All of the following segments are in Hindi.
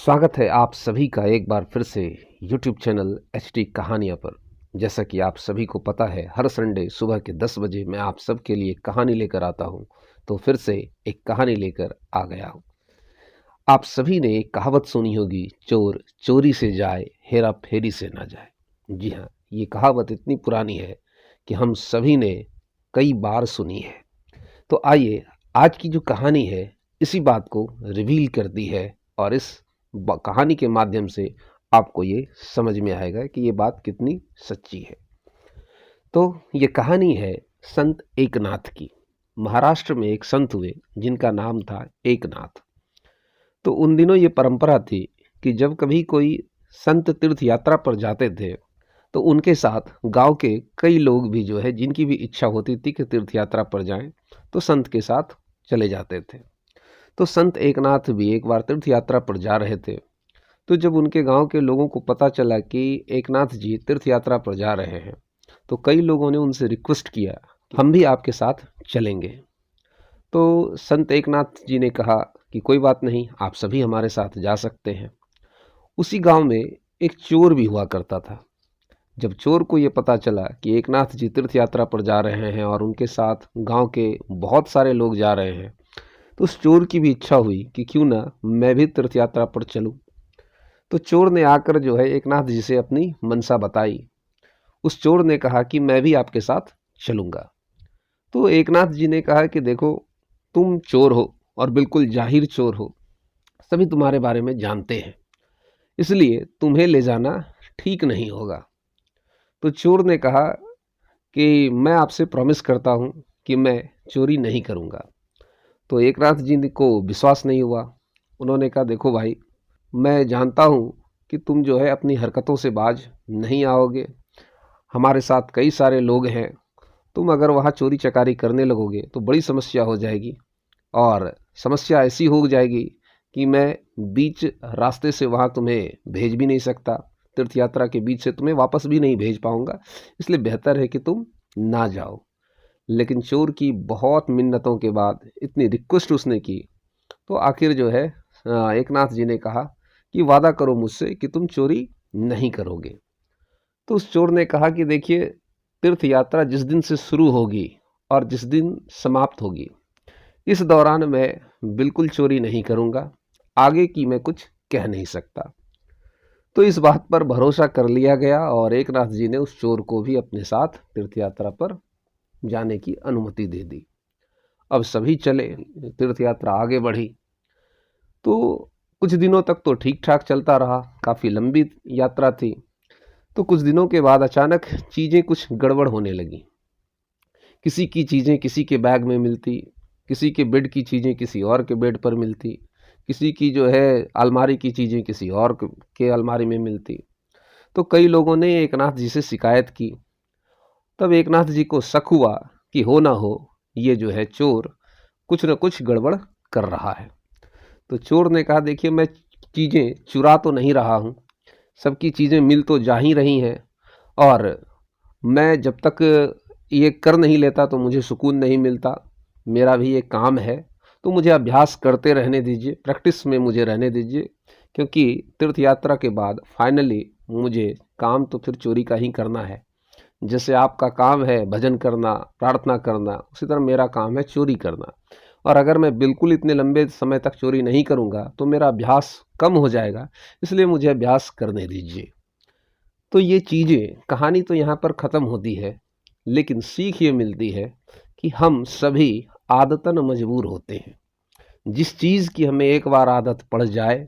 स्वागत है आप सभी का एक बार फिर से YouTube चैनल HD कहानियाँ पर। जैसा कि आप सभी को पता है, हर संडे सुबह के 10 बजे मैं आप सब के लिए कहानी लेकर आता हूँ। तो फिर से एक कहानी लेकर आ गया हूँ। आप सभी ने एक कहावत सुनी होगी, चोर चोरी से जाए, हेरा फेरी से ना जाए। जी हाँ, ये कहावत इतनी पुरानी है कि हम सभी ने कई बार सुनी है। तो आइए, आज की जो कहानी है इसी बात को रिवील करती है और इस कहानी के माध्यम से आपको ये समझ में आएगा कि ये बात कितनी सच्ची है। तो ये कहानी है संत एकनाथ की। महाराष्ट्र में एक संत हुए जिनका नाम था एकनाथ। तो उन दिनों ये परंपरा थी कि जब कभी कोई संत तीर्थ यात्रा पर जाते थे तो उनके साथ गांव के कई लोग भी जो है, जिनकी भी इच्छा होती थी कि तीर्थ यात्रा पर जाएं, तो संत के साथ चले जाते थे। तो संत एकनाथ भी एक बार तीर्थ यात्रा पर जा रहे थे। तो जब उनके गांव के लोगों को पता चला कि एकनाथ जी तीर्थ यात्रा पर जा रहे हैं, तो कई लोगों ने उनसे रिक्वेस्ट किया, हम भी आपके साथ चलेंगे। तो संत एकनाथ जी ने कहा कि कोई बात नहीं, आप सभी हमारे साथ जा सकते हैं। उसी गांव में एक चोर भी हुआ करता था। जब चोर को ये पता चला कि एकनाथ जी तीर्थ यात्रा पर जा रहे हैं और उनके साथ गांव के बहुत सारे लोग जा रहे हैं, तो उस चोर की भी इच्छा हुई कि क्यों ना मैं भी तीर्थ यात्रा पर चलूं। तो चोर ने आकर जो है एकनाथ जी से अपनी मनसा बताई। उस चोर ने कहा कि मैं भी आपके साथ चलूंगा। तो एकनाथ जी ने कहा कि देखो, तुम चोर हो और बिल्कुल जाहिर चोर हो, सभी तुम्हारे बारे में जानते हैं, इसलिए तुम्हें ले जाना ठीक नहीं होगा। तो चोर ने कहा कि मैं आपसे प्रॉमिस करता हूँ कि मैं चोरी नहीं करूँगा। तो एकनाथ जी को विश्वास नहीं हुआ। उन्होंने कहा, देखो भाई, मैं जानता हूँ कि तुम जो है अपनी हरकतों से बाज नहीं आओगे। हमारे साथ कई सारे लोग हैं, तुम अगर वहाँ चोरी चकारी करने लगोगे तो बड़ी समस्या हो जाएगी, और समस्या ऐसी हो जाएगी कि मैं बीच रास्ते से वहाँ तुम्हें भेज भी नहीं सकता, तीर्थ यात्रा के बीच से तुम्हें वापस भी नहीं भेज पाऊँगा, इसलिए बेहतर है कि तुम ना जाओ। लेकिन चोर की बहुत मिन्नतों के बाद, इतनी रिक्वेस्ट उसने की, तो आखिर जो है एकनाथ जी ने कहा कि वादा करो मुझसे कि तुम चोरी नहीं करोगे। तो उस चोर ने कहा कि देखिए, तीर्थ यात्रा जिस दिन से शुरू होगी और जिस दिन समाप्त होगी, इस दौरान मैं बिल्कुल चोरी नहीं करूँगा, आगे की मैं कुछ कह नहीं सकता। तो इस बात पर भरोसा कर लिया गया और एकनाथ जी ने उस चोर को भी अपने साथ तीर्थ यात्रा पर जाने की अनुमति दे दी। अब सभी चले, तीर्थ यात्रा आगे बढ़ी। तो कुछ दिनों तक तो ठीक ठाक चलता रहा, काफ़ी लंबी यात्रा थी। तो कुछ दिनों के बाद अचानक चीज़ें कुछ गड़बड़ होने लगी। किसी की चीज़ें किसी के बैग में मिलती, किसी के बेड की चीज़ें किसी और के बेड पर मिलती, किसी की जो है अलमारी की चीज़ें किसी और के अलमारी में मिलती। तो कई लोगों ने एकनाथ जी से शिकायत की। तब एकनाथ जी को शक हुआ कि हो ना हो ये जो है चोर कुछ न कुछ गड़बड़ कर रहा है। तो चोर ने कहा, देखिए, मैं चीज़ें चुरा तो नहीं रहा हूँ, सबकी चीज़ें मिल तो जा ही रही हैं, और मैं जब तक ये कर नहीं लेता तो मुझे सुकून नहीं मिलता। मेरा भी एक काम है, तो मुझे अभ्यास करते रहने दीजिए, प्रैक्टिस में मुझे रहने दीजिए, क्योंकि तीर्थ यात्रा के बाद फाइनली मुझे काम तो फिर चोरी का ही करना है। जैसे आपका काम है भजन करना, प्रार्थना करना, उसी तरह मेरा काम है चोरी करना। और अगर मैं बिल्कुल इतने लंबे समय तक चोरी नहीं करूँगा तो मेरा अभ्यास कम हो जाएगा, इसलिए मुझे अभ्यास करने दीजिए। तो ये चीज़ें, कहानी तो यहाँ पर ख़त्म होती है, लेकिन सीख ये मिलती है कि हम सभी आदतन मजबूर होते हैं। जिस चीज़ की हमें एक बार आदत पड़ जाए,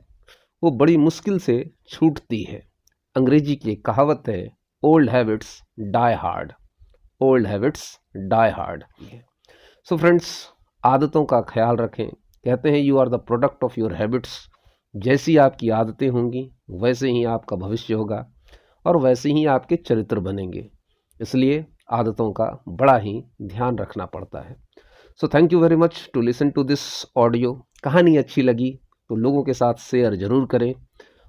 वो बड़ी मुश्किल से छूटती है। अंग्रेजी की एक कहावत है, old habits die hard, old habits die hard. So friends, आदतों का ख्याल रखें। कहते हैं you are the product of your habits. जैसी आपकी आदतें होंगी वैसे ही आपका भविष्य होगा और वैसे ही आपके चरित्र बनेंगे। इसलिए आदतों का बड़ा ही ध्यान रखना पड़ता है। So thank you very much to listen to this audio. कहानी अच्छी लगी तो लोगों के साथ शेयर ज़रूर करें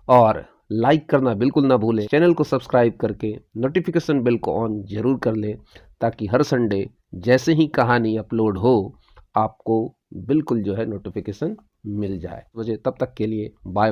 और लाइक करना बिल्कुल ना भूलें। चैनल को सब्सक्राइब करके नोटिफिकेशन बेल को ऑन ज़रूर कर लें, ताकि हर संडे जैसे ही कहानी अपलोड हो आपको बिल्कुल जो है नोटिफिकेशन मिल जाए। मुझे तब तक के लिए बाय बाय।